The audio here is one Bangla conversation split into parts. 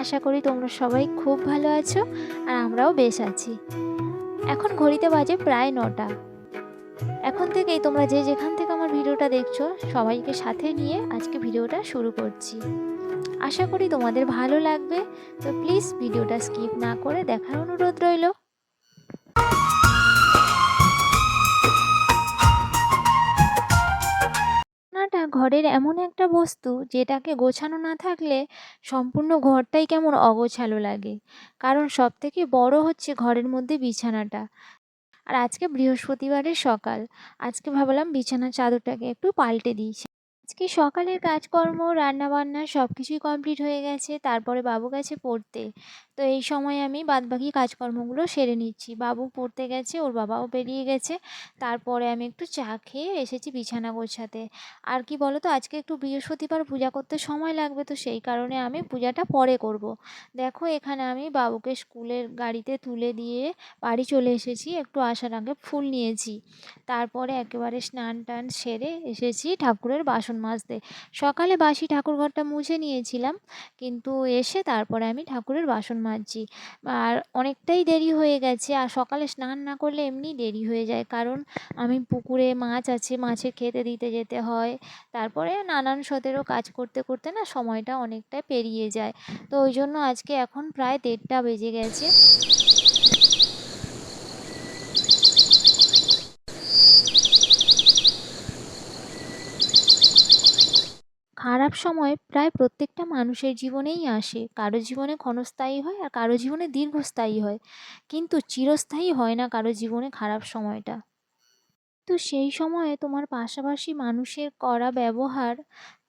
আশা করি তোমরা সবাই খুব ভালো আছো আর আমরাও বেশ আছি। এখন ঘড়িতে বাজে প্রায় 9টা। এখন থেকেই তোমরা যে যেখান থেকে আমার ভিডিওটা দেখছো সবাইকে সাথে নিয়ে আজকে ভিডিওটা শুরু করছি। আশা করি তোমাদের ভালো লাগবে, তো প্লিজ ভিডিওটা স্কিপ না করে দেখার অনুরোধ রইল। বিছানাটা ঘরের এমন একটা বস্তু যেটাকে গোছানো না থাকলে সম্পূর্ণ ঘরটাই কেমন অগোছালো লাগে। কারণ সবথেকে বড় হচ্ছে ঘরের মধ্যে বিছানাটা। আর আজকে বৃহস্পতিবারের সকাল। আজকে ভাবলাম বিছানার চাদরটাকে একটু পাল্টে দিই। আজকে সকালের কাজকর্ম রান্নাবান্না সব কিছুই কমপ্লিট হয়ে গেছে। তারপরে বাবু গেছে পড়তে। তো এই সময় আমি বাদবাকি কাজকর্মগুলো সেরে নিচ্ছি। বাবু পড়তে গেছে, ওর বাবাও বেরিয়ে গেছে। তারপরে আমি একটু চা খেয়ে এসেছি বিছানা গোছাতে। আর কি বলো তো, আজকে একটু বৃহস্পতিবার পূজা করতে সময় লাগবে, তো সেই কারণে আমি পূজাটা পরে করব। দেখো এখানে আমি বাবুকে স্কুলের গাড়িতে তুলে দিয়ে বাড়ি চলে এসেছি। একটু আসার আগে ফুল নিয়েছি। তারপরে একেবারে স্নান টান সেরে এসেছি ঠাকুরের বাসন মাজতে। সকালে বাসি ঠাকুরঘরটা মুছে নিয়েছিলাম, কিন্তু এসে তারপরে আমি ঠাকুরের বাসন মাজছি। আর অনেকটাই দেরি হয়ে গেছে, আর সকালে স্নান না করলে এমনি দেরি হয়ে যায়, কারণ আমি পুকুরে মাছ আছে, মাছের খেতে দিতে যেতে হয়। তারপরে নানান সতেরো কাজ করতে করতে না সময়টা অনেকটাই পেরিয়ে যায়। তো ওই জন্য আজকে এখন প্রায় 1:30 বেজে গেছে। খারাপ সময় প্রায় প্রত্যেকটা মানুষের জীবনেই আসে। কারো জীবনে ক্ষণস্থায়ী হয় আর কারো জীবনে দীর্ঘস্থায়ী হয়, কিন্তু চিরস্থায়ী হয় না কারো জীবনে খারাপ সময়টা। তো সেই সময়ে তোমার পাশাপাশি মানুষের করা ব্যবহার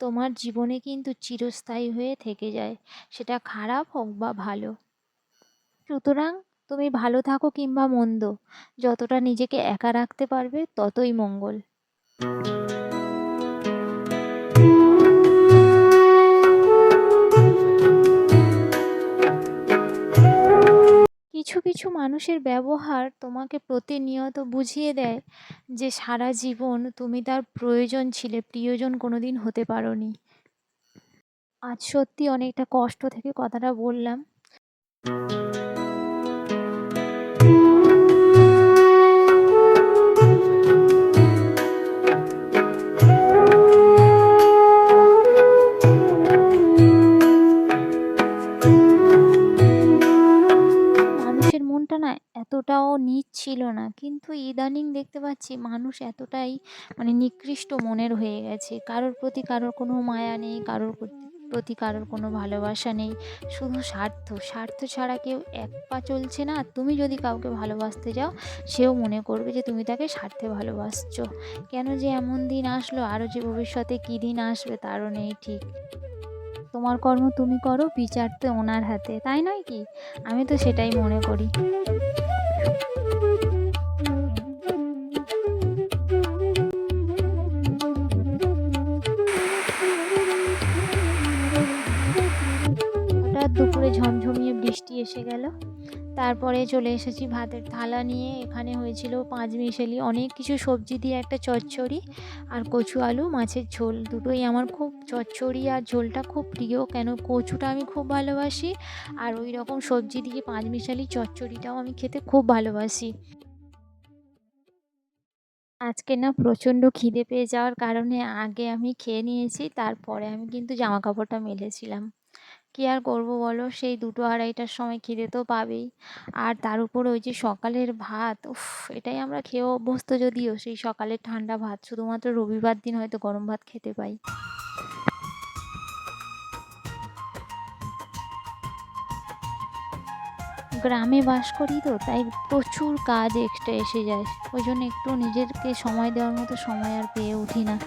তোমার জীবনে কিন্তু চিরস্থায়ী হয়ে থেকে যায়, সেটা খারাপ হোক বা ভালো। সুতরাং তুমি ভালো থাকো কিংবা মন্দ, যতটা নিজেকে একা রাখতে পারবে ততই মঙ্গল। কিছু কিছু মানুষের ব্যবহার তোমাকে প্রতিনিয়ত বুঝিয়ে দেয় যে সারা জীবন তুমি তার প্রয়োজন ছিলে, প্রিয়জন কোনোদিন হতে পারোনি। আজ সত্যি অনেকটা কষ্ট থেকে কথাটা বললাম। মানুষের মনটা না এতটাও নীচ ছিল না, কিন্তু ইদানিং দেখতে পাচ্ছি মানুষ এতটাই নিকৃষ্ট মনের হয়ে গেছে। কারোর প্রতি কারোর কোনো মায়া নেই, কারোর প্রতি কারোর কোনো ভালোবাসা নেই। শুধু স্বার্থ, স্বার্থ ছাড়া কেউ এক পা চলছে না। তুমি যদি কাউকে ভালোবাসতে যাও, সেও মনে করবে যে তুমি তাকে স্বার্থে ভালোবাসছো। কেন যে এমন দিন আসলো, আরও যে ভবিষ্যতে কী দিন আসবে তারও নেই ঠিক। তোমার কর্ম তুমি করো, বিচার তো ওনার হাতে, তাই নয় কি? আমি তো সেটাই মনে করি। হঠাৎ দুপুরে ঝমঝমিয়ে বৃষ্টি এসে গেল। তারপরে চলে এসেছি ভাতের থালা নিয়ে। এখানে হয়েছিল পাঁচমিশালি অনেক কিছু সবজি দিয়ে একটা চচ্চড়ি, আর কচু আলু মাছের ঝোল। দুটোই আমার খুব, চচ্চড়ি আর ঝোলটা খুব প্রিয়, কেন কচুটা আমি খুব ভালোবাসি, আর ওই রকম সবজি দিয়ে পাঁচমিশালি চচ্চড়িটাও আমি খেতে খুব ভালোবাসি। আজকে না প্রচণ্ড খিদে পেয়ে যাওয়ার কারণে আগে আমি খেয়ে নিয়েছি, তারপরে আমি কিন্তু জামা কাপড়টা মেলেছিলাম। কী আর করবো বলো, সেই 2-2:30টার সময় খিদে তো পাবেই। আর তার উপর ওই যে সকালের ভাত, উফ, এটাই আমরা খেয়ে অভ্যস্ত, যদিও সেই সকালের ঠান্ডা ভাত, শুধুমাত্র রবিবার দিন হয়তো গরম ভাত খেতে পাই। গ্রামে বাস করি তো, তাই প্রচুর কাজ এক্সট্রা এসে যায়। ওই জন্য একটু নিজেকে সময় দেওয়ার মতো সময় আর পেয়ে উঠি না।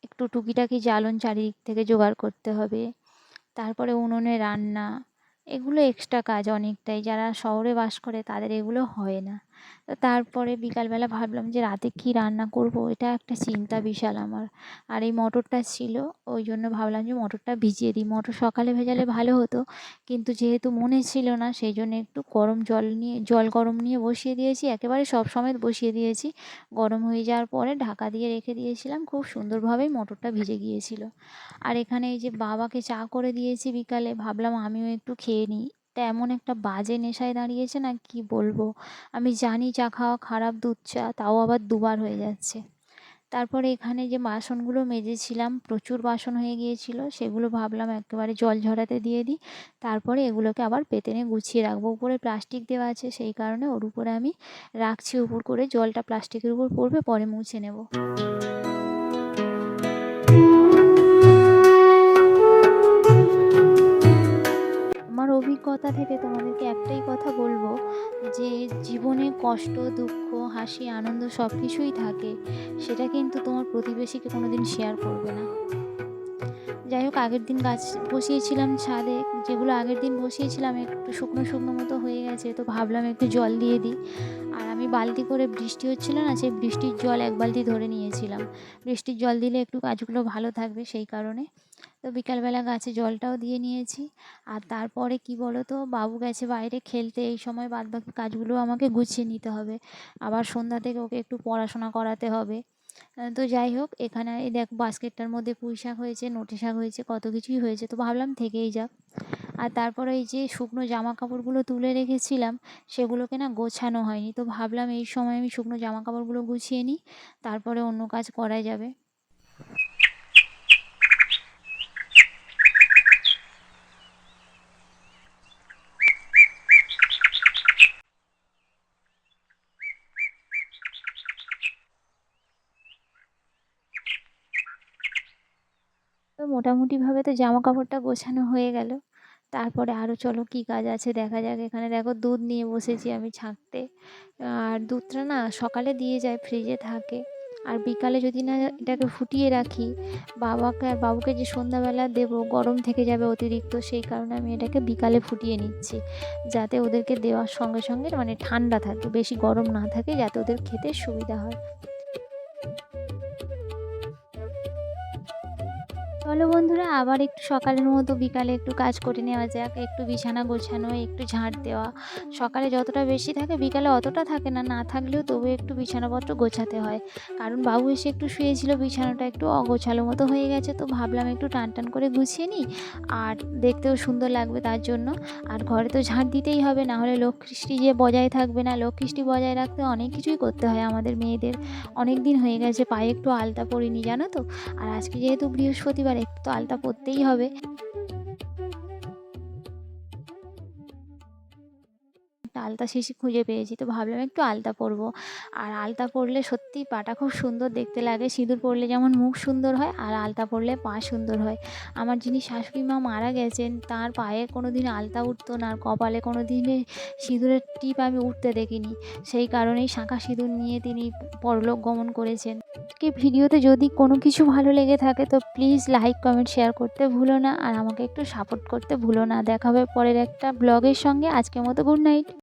একটু টুকিটাকি জ্বালন চারিদিক থেকে জোগাড় করতে হবে। তারপরে উনুনে রান্না, এগুলো এক্সট্রা কাজ অনেকটাই। যারা শহরে বাস করে তাদের এগুলো হয় না। তো তারপরে বিকালবেলা ভাবলাম যে রাতে কী রান্না করব, এটা একটা চিন্তা বিশাল আমার। আর এই মটরটা ছিল, ওই জন্য ভাবলাম যে মটরটা ভিজিয়ে দিই। মটর সকালে ভেজালে ভালো হতো, কিন্তু যেহেতু মনে ছিল না সেই জন্য একটু জল গরম নিয়ে বসিয়ে দিয়েছি, একেবারে সব সমেত বসিয়ে দিয়েছি। গরম হয়ে যাওয়ার পরে ঢাকা দিয়ে রেখে দিয়েছিলাম, খুব সুন্দরভাবেই মটরটা ভিজে গিয়েছিল। আর এখানে এই যে বাবাকে চা করে দিয়েছি বিকালে, ভাবলাম আমিও একটু খেয়ে নিই। এটা এমন একটা বাজে নেশায় দাঁড়িয়েছে না, কি বলবো। আমি জানি চা খাওয়া খারাপ, দুধ চা, তাও আবার দুবার হয়ে যাচ্ছে। তারপরে এখানে যে বাসনগুলো মেজেছিলাম, প্রচুর বাসন হয়ে গিয়েছিল, সেগুলো ভাবলাম একেবারে জল ঝরাতে দিয়ে দিই। তারপরে এগুলোকে আবার পেতেনে গুছিয়ে রাখবো। উপরে প্লাস্টিক দেওয়া আছে, সেই কারণে ওর উপরে আমি রাখছি, উপর করে জলটা প্লাস্টিকের উপর পড়বে, পরে মুছে নেব। আমার অভিজ্ঞতা থেকে তোমাদেরকে একটাই কথা বলবো, যে জীবনে কষ্ট, দুঃখ, হাসি, আনন্দ সব কিছুই থাকে। সেটা কিন্তু তোমার প্রতিবেশীকে কোনোদিন শেয়ার করবে না। যাই হোক, আগের দিন গাছ বসিয়েছিলাম ছাদে, যেগুলো আগের দিন বসিয়েছিলাম একটু শুকনো শুকনো মতো হয়ে গেছে, তো ভাবলাম একটু জল দিয়ে দিই। আর আমি বালতি করে, বৃষ্টি হচ্ছিল না, সেই বৃষ্টির জল এক বালতি ধরে নিয়েছিলাম। বৃষ্টির জল দিলে একটু গাছগুলো ভালো থাকবে, সেই কারণে। তো বিকালবেলা গাছে জলটাও দিয়ে নিয়েছি। আর তারপরে কি বলো তো, বাবু গেছে বাইরে খেলতে, এই সময় বাদবাকি কাজগুলো আমাকে গুছিয়ে নিতে হবে। আবার সন্ধ্যা থেকে ওকে একটু পড়াশোনা করাতে হবে। তো যাই হোক, এখানে এই দেখ বাস্কেটটার মধ্যে পুঁই শাক হয়েছে, নোটে শাক হয়েছে, কত কিছুই হয়েছে, তো ভাবলাম থেকেই যাক। আর তারপরে এই যে শুকনো জামা কাপড়গুলো তুলে রেখেছিলাম, সেগুলোকে না গোছানো হয়নি, তো ভাবলাম এই সময় আমি শুকনো জামা কাপড়গুলো গুছিয়ে নিই, তারপরে অন্য কাজ করা যাবে। তো মোটামুটিভাবে তো জামা কাপড়টা গোছানো হয়ে গেল। তারপরে আরও চলো কী কাজ আছে দেখা যাক। এখানে দেখো দুধ নিয়ে বসেছি আমি ছাঁকতে। আর দুধটা না সকালে দিয়ে যায়, ফ্রিজে থাকে। আর বিকালে যদি না এটাকে ফুটিয়ে রাখি, বাবুকে যে সন্ধ্যাবেলা দেবো, গরম থেকে যাবে অতিরিক্ত, সেই কারণে আমি এটাকে বিকালে ফুটিয়ে নিচ্ছি, যাতে ওদেরকে দেওয়ার সঙ্গে সঙ্গে মানে ঠান্ডা থাকে, বেশি গরম না থাকে, যাতে ওদের খেতে সুবিধা হয়। চলো বন্ধুরা, আবার একটু সকালের মতো বিকালে একটু কাজ করে নেওয়া যাক। একটু বিছানা গোছানো, একটু ঝাঁট দেওয়া। সকালে যতটা বেশি থাকে বিকালে অতটা থাকে না, না থাকলেও তবু একটু বিছানাপত্র গোছাতে হয়। কারণ বাবু এসে একটু শুয়েছিল, বিছানাটা একটু অগোছালো মতো হয়ে গেছে, তো ভাবলাম একটু টান টান করে গুছিয়ে নিই, আর দেখতেও সুন্দর লাগবে তার জন্য। আর ঘরে তো ঝাঁট দিতেই হবে, না হলে লক্ষ্মীষ্টি যে বজায় থাকবে না। লক্ষ্মীষ্টি বজায় রাখতে অনেক কিছুই করতে হয় আমাদের মেয়েদের। অনেক দিন হয়ে গেছে পায়ে একটু আলতা পরিনি, জানো তো। আর আজকে যেহেতু বৃহস্পতিবার, একটু তো আলতা পরতেই হবে। একটা আলতা শিশি খুঁজে পেয়েছি, তো ভাবলাম একটু আলতা পরবো। আর আলতা পরলে সত্যিই পাটা খুব সুন্দর দেখতে লাগে। সিঁদুর পরলে যেমন মুখ সুন্দর হয়, আর আলতা পরলে পা সুন্দর হয়। আমার যিনি শাশুড়ি মা মারা গেছেন, তার পায়ে কোনো দিন আলতা উঠতো না, আর কপালে কোনো দিনে সিঁদুরের টিপ আমি উঠতে দেখিনি। সেই কারণেই শাঁখা সিঁদুর নিয়ে তিনি পরলোক গমন করেছেন। আজকে ভিডিওতে যদি কোনো কিছু ভালো লেগে থাকে, তো প্লিজ লাইক, কমেন্ট, শেয়ার করতে ভুলো না, আর আমাকে একটু সাপোর্ট করতে ভুলো না। দেখা হবে পরের একটা ব্লগের সঙ্গে। আজকের মতো গুড নাইট।